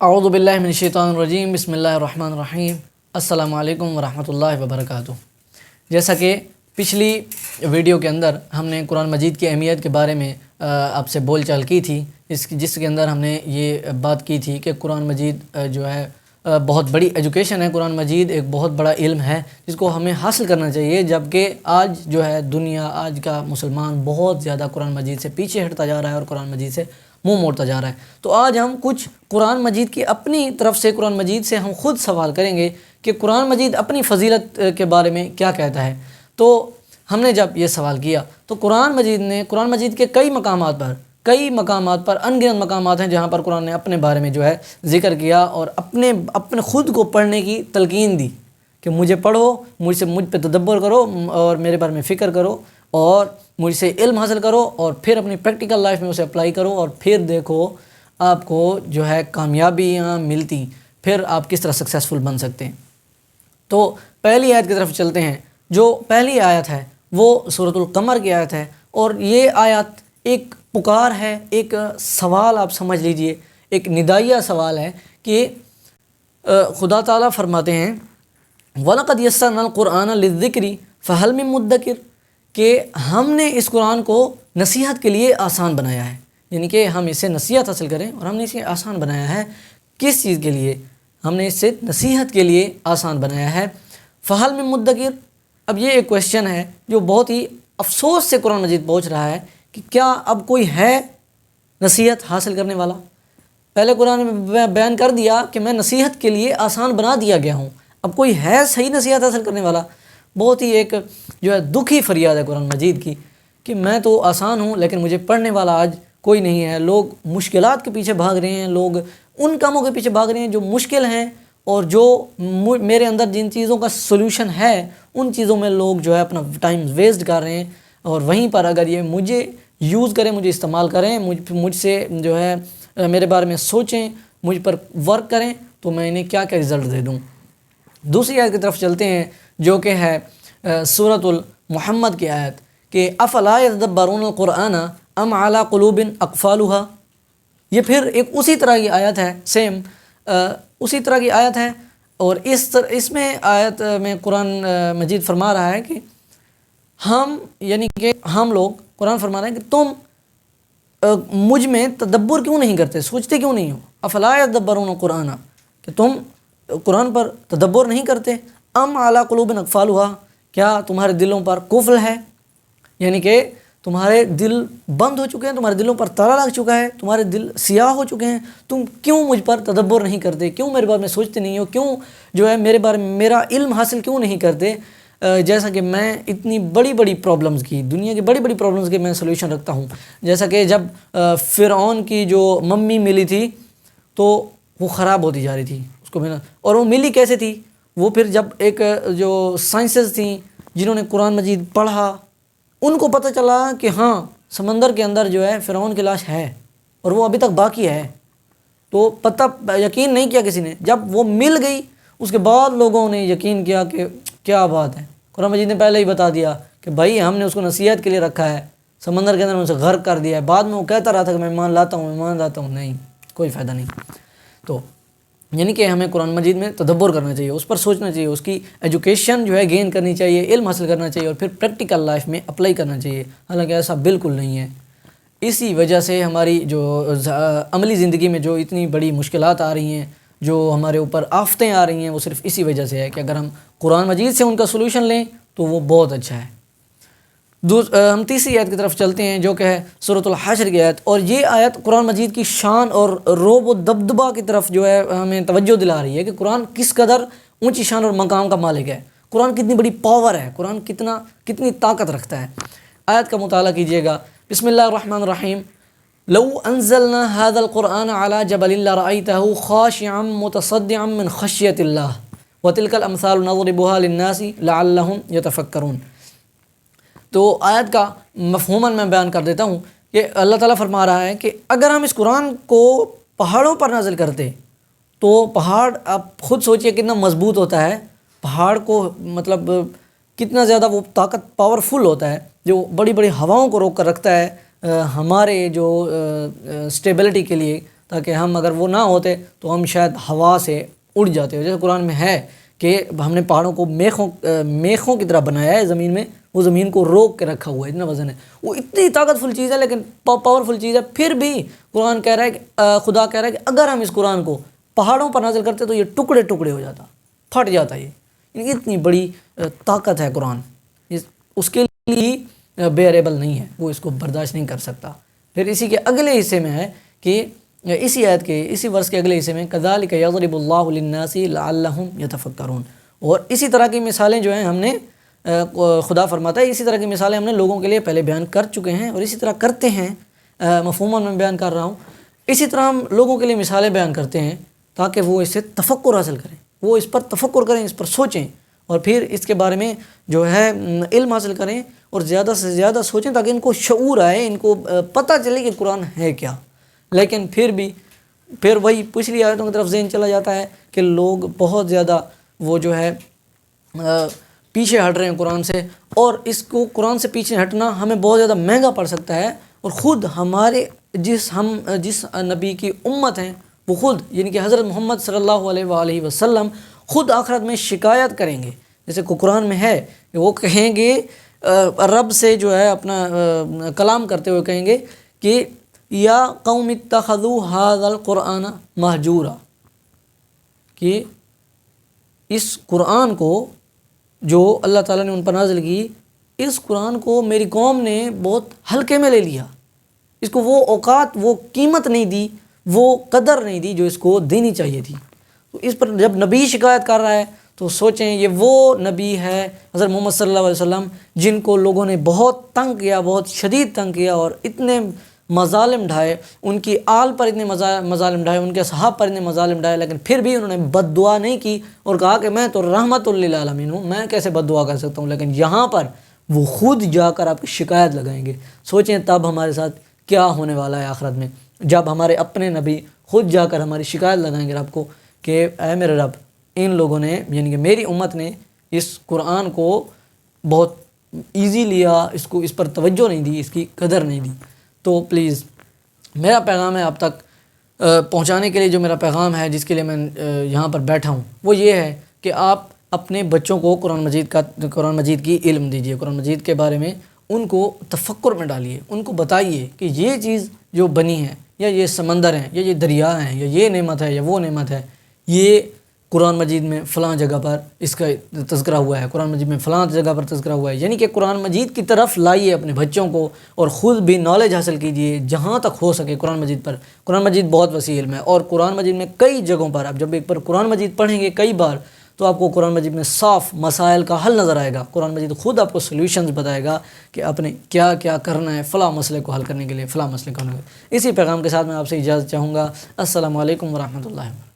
اعوذ باللہ من الشیطان الرجیم، بسم اللہ الرحمن الرحیم، السلام علیکم ورحمۃ اللہ وبرکاتہ۔ جیسا کہ پچھلی ویڈیو کے اندر ہم نے قرآن مجید کی اہمیت کے بارے میں آپ سے بول چال کی تھی، جس کے اندر ہم نے یہ بات کی تھی کہ قرآن مجید جو ہے بہت بڑی ایجوکیشن ہے۔ قرآن مجید ایک بہت بڑا علم ہے جس کو ہمیں حاصل کرنا چاہیے، جبکہ آج جو ہے دنیا، آج کا مسلمان بہت زیادہ قرآن مجید سے پیچھے ہٹتا جا رہا ہے اور قرآن مجید سے منہ موڑتا جا رہا ہے۔ تو آج ہم کچھ قرآن مجید کی اپنی طرف سے، قرآن مجید سے ہم خود سوال کریں گے کہ قرآن مجید اپنی فضیلت کے بارے میں کیا کہتا ہے۔ تو ہم نے جب یہ سوال کیا تو قرآن مجید کے کئی مقامات پر ان گنت مقامات ہیں جہاں پر قرآن نے اپنے بارے میں جو ہے ذکر کیا اور اپنے خود کو پڑھنے کی تلقین دی کہ مجھے پڑھو، مجھ پہ تدبر کرو اور میرے بارے میں فکر کرو اور مجھ سے علم حاصل کرو اور پھر اپنی پریکٹیکل لائف میں اسے اپلائی کرو اور پھر دیکھو آپ کو جو ہے کامیابیاں ملتی، پھر آپ کس طرح سکسیسفل بن سکتے ہیں۔ تو پہلی آیت کی طرف چلتے ہیں۔ جو پہلی آیت ہے وہ سورۃ القمر کی آیت ہے، اور یہ آیت ایک پکار ہے، ایک سوال آپ سمجھ لیجئے، ایک ندائیہ سوال ہے کہ خدا تعالیٰ فرماتے ہیں وَلَقَدْ يَسَّرْنَا الْقُرْآنَ لِلذِّكْرِ فَهَلْ مِن مُدَّكِرٍ، کہ ہم نے اس قرآن کو نصیحت کے لیے آسان بنایا ہے، یعنی کہ ہم اس سے نصیحت حاصل کریں اور ہم نے اسے آسان بنایا ہے۔ کس چیز کے لیے؟ ہم نے اس سے نصیحت کے لیے آسان بنایا ہے۔ فَهَلْ مِن مُدَّكِرٍ، اب یہ ایک کویشچن ہے جو بہت ہی افسوس سے قرآن مجید پہنچ رہا ہے کہ کیا اب کوئی ہے نصیحت حاصل کرنے والا؟ پہلے قرآن نے بیان کر دیا کہ میں نصیحت کے لیے آسان بنا دیا گیا ہوں، اب کوئی ہے صحیح نصیحت حاصل کرنے والا؟ بہت ہی ایک جو ہے دکھی فریاد ہے قرآن مجید کی کہ میں تو آسان ہوں لیکن مجھے پڑھنے والا آج کوئی نہیں ہے۔ لوگ مشکلات کے پیچھے بھاگ رہے ہیں، لوگ ان کاموں کے پیچھے بھاگ رہے ہیں جو مشکل ہیں، اور جو میرے اندر جن چیزوں کا سولوشن ہے ان چیزوں میں لوگ جو ہے اپنا ٹائم ویسٹ کر رہے ہیں، اور وہیں پر اگر یہ مجھے یوز کریں، مجھے استعمال کریں، مجھ سے جو ہے میرے بارے میں سوچیں، مجھ پر ورک کریں، تو میں انہیں کیا کیا رزلٹ دے دوں۔ دوسری آیت کی طرف چلتے ہیں جو کہ ہے سورۃ المحمد کی آیت کہ افلا یتدبرون القرآن ام علی قلوب اقفالها۔ یہ پھر ایک اسی طرح کی آیت ہے، سیم اسی طرح کی آیت ہے، اور اس میں آیت میں قرآن مجید فرما رہا ہے کہ ہم لوگ قرآن فرما رہے ہیں کہ تم مجھ میں تدبر کیوں نہیں کرتے، سوچتے کیوں نہیں ہو؟ افلا یتدبرون القرآن، کہ تم قرآن پر تدبر نہیں کرتے۔ ام علی قلوب اقفالها، کیا تمہارے دلوں پر قفل ہے، یعنی کہ تمہارے دل بند ہو چکے ہیں، تمہارے دلوں پر تالا لگ چکا ہے، تمہارے دل سیاہ ہو چکے ہیں، تم کیوں مجھ پر تدبر نہیں کرتے، کیوں میرے بارے میں سوچتے نہیں ہو، کیوں جو ہے میرے بارے میں میرا علم حاصل کیوں نہیں کرتے؟ جیسا کہ میں اتنی بڑی پرابلمز کی، دنیا کی بڑی پرابلمز کے میں سولوشن رکھتا ہوں۔ جیسا کہ جب فرعون کی جو ممی ملی تھی تو وہ خراب ہوتی جا رہی تھی، اس کو اور وہ ملی کیسے تھی؟ وہ پھر جب ایک جو سائنسز تھیں جنہوں نے قرآن مجید پڑھا، ان کو پتہ چلا کہ ہاں سمندر کے اندر جو ہے فرعون کی لاش ہے اور وہ ابھی تک باقی ہے، تو یقین نہیں کیا کسی نے۔ جب وہ مل گئی اس کے بعد لوگوں نے یقین کیا کہ کیا بات ہے، قرآن مجید نے پہلے ہی بتا دیا کہ بھائی ہم نے اس کو نصیحت کے لیے رکھا ہے، سمندر کے اندر اسے غرق کر دیا ہے۔ بعد میں وہ کہتا رہا تھا کہ میں ایمان لاتا ہوں، نہیں، کوئی فائدہ نہیں۔ تو یعنی کہ ہمیں قرآن مجید میں تدبر کرنا چاہیے، اس پر سوچنا چاہیے، اس کی ایجوکیشن جو ہے گین کرنی چاہیے، علم حاصل کرنا چاہیے اور پھر پریکٹیکل لائف میں اپلائی کرنا چاہیے، حالانکہ ایسا بالکل نہیں ہے۔ اسی وجہ سے ہماری جو عملی زندگی میں جو اتنی بڑی مشکلات آ رہی ہیں، جو ہمارے اوپر آفتیں آ رہی ہیں، وہ صرف اسی وجہ سے ہے کہ اگر ہم قرآن مجید سے ان کا سولوشن لیں تو وہ بہت اچھا ہے۔ ہم تیسری آیت کی طرف چلتے ہیں جو کہ ہے سورۃ الحشر کی آیت، اور یہ آیت قرآن مجید کی شان اور رعب و دبدبہ کی طرف جو ہے ہمیں توجہ دلا رہی ہے کہ قرآن کس قدر اونچی شان اور مقام کا مالک ہے، قرآن کتنی بڑی پاور ہے، قرآن کتنی طاقت رکھتا ہے۔ آیت کا مطالعہ کیجیے گا۔ بسم اللہ الرحمن الرحیم۔ لو انزلنا هذا القرآن على جبل لرأيته خاشعا متصدعا من خشية الله وتلك الامثال نضربها للناس لعلهم يتفكرون۔ تو آیت کا مفہوماً میں بیان کر دیتا ہوں کہ اللہ تعالیٰ فرما رہا ہے کہ اگر ہم اس قرآن کو پہاڑوں پر نازل کرتے تو پہاڑ، آپ خود سوچئے کتنا مضبوط ہوتا ہے پہاڑ کو، مطلب کتنا زیادہ وہ پاورفل ہوتا ہے، جو بڑی ہوواؤں کو روک کر رکھتا ہے ہمارے جو اسٹیبلٹی کے لیے۔ تاکہ ہم اگر وہ نہ ہوتے تو ہم شاید ہوا سے اڑ جاتے. جیسے قرآن میں ہے کہ ہم نے پہاڑوں کو میخوں کی طرح بنایا ہے زمین میں، وہ زمین کو روک کے رکھا ہوا ہے، اتنا وزن ہے. وہ اتنی طاقتفل چیز ہے لیکن پاورفل چیز ہے، پھر بھی قرآن کہہ رہا ہے کہ خدا کہہ رہا ہے کہ اگر ہم اس قرآن کو پہاڑوں پر نازل کرتے تو یہ ٹکڑے ٹکڑے ہو جاتا، پھٹ جاتا. یہ اتنی بڑی طاقت ہے قرآن، اس کے لیے بیئریبل نہیں ہے، وہ اس کو برداشت نہیں کر سکتا. پھر اسی کے اگلے حصے میں ہے کہ اسی آیت کے اسی ورس کے اگلے حصے میں کذالک یضرب اللہ للناس لعلہم یتفکرون. اور اسی طرح کی مثالیں جو ہیں ہم نے خدا فرماتا ہے اسی طرح کی مثالیں ہم نے لوگوں کے لیے پہلے بیان کر چکے ہیں اور اسی طرح کرتے ہیں. مفہوماً میں بیان کر رہا ہوں. اسی طرح ہم لوگوں کے لیے مثالیں بیان کرتے ہیں تاکہ وہ اس سے تفکر حاصل کریں، وہ اس پر تفکر کریں، اس پر سوچیں اور پھر اس کے بارے میں جو ہے علم حاصل کریں اور زیادہ سے زیادہ سوچیں تاکہ ان کو شعور آئے، ان کو پتہ چلے کہ قرآن ہے کیا. لیکن پھر وہی پچھلی آیتوں کی طرف ذہن چلا جاتا ہے کہ لوگ بہت زیادہ وہ جو ہے پیچھے ہٹ رہے ہیں قرآن سے، اور اس کو قرآن سے پیچھے ہٹنا ہمیں بہت زیادہ مہنگا پڑ سکتا ہے. اور خود ہمارے جس نبی کی امت ہیں وہ خود یعنی کہ حضرت محمد صلی اللہ علیہ وآلہ وسلم خود آخرت میں شکایت کریں گے. جیسے کہ قرآن میں ہے کہ وہ کہیں گے رب سے جو ہے اپنا کلام کرتے ہوئے کہیں گے کہ یا قوم اتخذوا ھذا القرآن مہجورا، کہ اس قرآن کو جو اللہ تعالیٰ نے ان پر نازل کی، اس قرآن کو میری قوم نے بہت ہلکے میں لے لیا، اس کو وہ اوقات، وہ قیمت نہیں دی، وہ قدر نہیں دی جو اس کو دینی چاہیے تھی. تو اس پر جب نبی شکایت کر رہا ہے تو سوچیں یہ وہ نبی ہے حضرت محمد صلی اللہ علیہ وسلم جن کو لوگوں نے بہت تنگ کیا، بہت شدید تنگ کیا اور اتنے مظالم ڈھائے، ان کی آل پر اتنے مظالم ڈھائے، ان کے صحاب پر اتنے مظالم ڈھائے، لیکن پھر بھی انہوں نے بد دعا نہیں کی اور کہا کہ میں تو رحمت للعالمین ہوں، میں کیسے بد دعا کر سکتا ہوں. لیکن یہاں پر وہ خود جا کر آپ کی شکایت لگائیں گے. سوچیں تب ہمارے ساتھ کیا ہونے والا ہے آخرت میں، جب ہمارے اپنے نبی خود جا کر ہماری شکایت لگائیں گے رب کو کہ اے میرے رب، ان لوگوں نے یعنی کہ میری امت نے اس قرآن کو بہت ایزی لیا، اس پر توجہ نہیں دی، اس کی قدر نہیں دی. تو پلیز میرا پیغام ہے آپ تک پہنچانے کے لیے، جو میرا پیغام ہے جس کے لیے میں یہاں پر بیٹھا ہوں، وہ یہ ہے کہ آپ اپنے بچوں کو قرآن مجید کی علم دیجیے، قرآن مجید کے بارے میں ان کو تفکر میں ڈالیے، ان کو بتائیے کہ یہ چیز جو بنی ہے، یا یہ سمندر ہیں، یا یہ دریا ہیں، یا یہ نعمت ہے یا وہ نعمت ہے، یہ قرآن مجید میں فلاں جگہ پر اس کا تذکرہ ہوا ہے، قرآن مجید میں فلاں جگہ پر تذکرہ ہوا ہے. یعنی کہ قرآن مجید کی طرف لائیے اپنے بچوں کو اور خود بھی نالج حاصل کیجیے جہاں تک ہو سکے قرآن مجید پر. قرآن مجید بہت وسیع علم ہے اور قرآن مجید میں کئی جگہوں پر آپ جب ایک بار قرآن مجید پڑھیں گے کئی بار تو آپ کو قرآن مجید میں صاف مسائل کا حل نظر آئے گا. قرآن مجید خود آپ کو سلیوشنز بتائے گا کہ آپ نے کیا کیا کرنا ہے فلاں مسئلے کو حل کرنے کے لیے، فلاں مسئلے کو حل کرنے کے لیے. اسی پیغام کے ساتھ میں آپ سے اجازت چاہوں گا. السلام علیکم ورحمۃ اللہ.